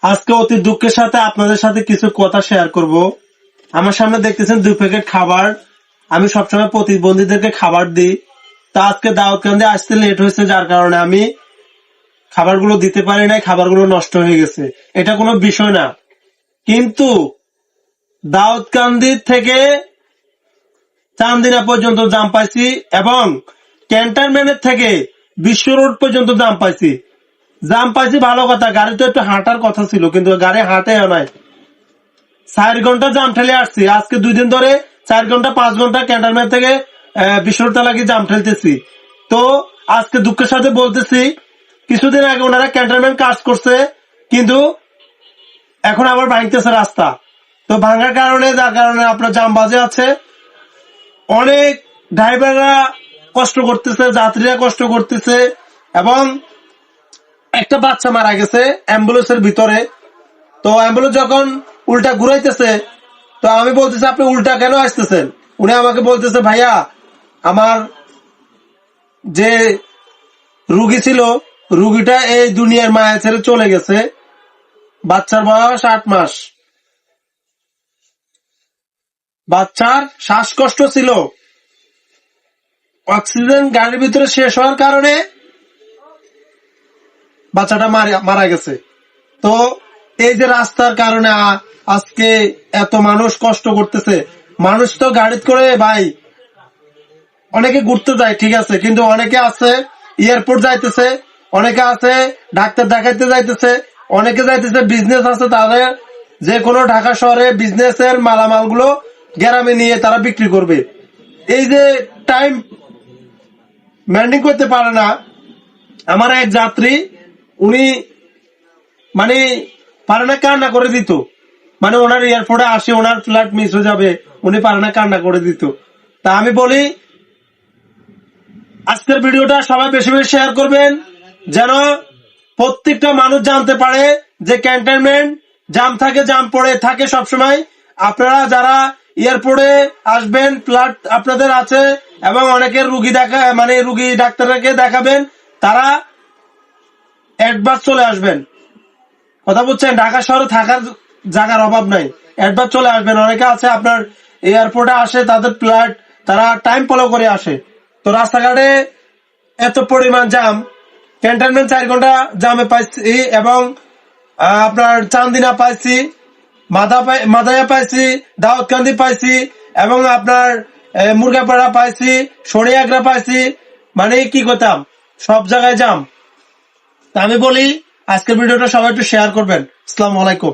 আজকে অতি দুঃখের সাথে আপনাদের সাথে কিছু কথা শেয়ার করব। আমার সামনে দেখতেছেন 2 প্যাকেট খাবার। আমি সবসময় প্রতিবন্ধীদেরকে খাবার দিই। তা আজকে দাউদকান্দি আসতে লেট হয়েছে, যার কারণে আমি খাবারগুলো দিতে পারি নাই, খাবারগুলো নষ্ট হয়ে গেছে। এটা কোনো বিষয় না, কিন্তু দাউদকান্দি থেকে চান্দিনা পর্যন্ত জাম পাইছি এবং ক্যান্টনমেন্টের থেকে বিশ্ব রোড পর্যন্ত জাম পাইছি। ভালো কথা, গাড়ি তো একটু হাঁটার কথা ছিল, কিন্তু গাড়ি হাঁটেও নাই। 4 ঘন্টা জাম ঠেলে আসছি। আজকে 2 দিন ধরে 4 ঘন্টা 5 ঘন্টা ক্যান্টনমেন্ট থেকে বিশ্বরোড লাগি জাম ঠেলতেছি। তো আজকে দুঃখের সাথে বলতেছি, কিছুদিন আগে ওনারা ক্যান্টনমেন্ট কাজ করছে, কিন্তু এখন আবার ভাঙতেছে রাস্তা। তো ভাঙার কারণে, যার কারণে আপনার জাম বাজে আছে। অনেক ড্রাইভাররা কষ্ট করতেছে, যাত্রীরা কষ্ট করতেছে, এবং একটা বাচ্চা মারা গেছে অ্যাম্বুলেন্সের ভিতরে। তো অ্যাম্বুলেন্স যখন উল্টা ঘুরাইতেছে, তো আমি বলতেছি আপনি উল্টা কেন আসতেছেন? উনি আমাকে বলতেছে, ভাইয়া আমার যে রুগী ছিল, রুগীটা এই দুনিয়ার মায়া ছেড়ে চলে গেছে। বাচ্চার বয়স 8 মাস। বাচ্চার শ্বাসকষ্ট ছিল, অক্সিজেন গাড়ির ভিতরে শেষ হওয়ার কারণে বাচ্চাটা মারা গেছে। তো এই যে রাস্তার কারণে আজকে এত মানুষ কষ্ট করতেছে। মানুষ তো গাড়ি করে ভাই অনেকে ঘুরতে যায়, ঠিক আছে, কিন্তু অনেকে আছে এয়ারপোর্ট যাইতেছে, অনেকে আছে ডাক্তার দেখাইতে যাইতেছে, অনেকে যাইতেছে বিজনেস আছে তাদের, যে কোনো ঢাকা শহরে বিজনেসের মালামাল গুলো গ্রামে নিয়ে তারা বিক্রি করবে। এই যে টাইম মেনটেন করতে পারে না। আমার এক যাত্রী, উনি মানে পারে না, কান্না করে দিত। মানে ওনার এয়ারপোর্টে আসে, ওনার ফ্লাইট মিস হয়ে যাবে, উনি পারে না, কান্না করে দিত। তা আমি বলি, আজকের ভিডিওটা সবাই বেশি বেশি শেয়ার করবেন, যেন প্রত্যেকটা মানুষ জানতে পারে যে ক্যান্টনমেন্ট জাম থাকে, জাম পড়ে থাকে সবসময়। আপনারা যারা এয়ারপোর্টে আসবেন, ফ্লাইট আপনাদের আছে, এবং অনেকের রুগী দেখা, মানে রুগী ডাক্তারকে দেখাবেন, তারা অ্যাডভান্স চলে আসবেন। কথা বলছেন, ঢাকা শহরে থাকার জায়গার অভাব নাই, অ্যাডভান্স চলে আসবেন। অনেকে আছে আপনার এয়ারপোর্টে আসে, তাদের ফ্লাইট তারা টাইম ফলো করে আসে। তো রাস্তাঘাটে এত পরিমাণ জাম, ক্যান্টনমেন্ট 4 ঘন্টা জামে পাইছি, এবং আপনার চান্দিনা পাইছি, মাদায়া পাইছি, দাউদকান্দি পাইছি, এবং আপনার মুরগাপাড়া পাইছি, সরিয়াগ্রা পাইছি। মানে কি করতাম, সব জায়গায় জাম। তা আমি বলি, আজকের ভিডিওটা সবাই একটু শেয়ার করবেন। আসসালামু আলাইকুম।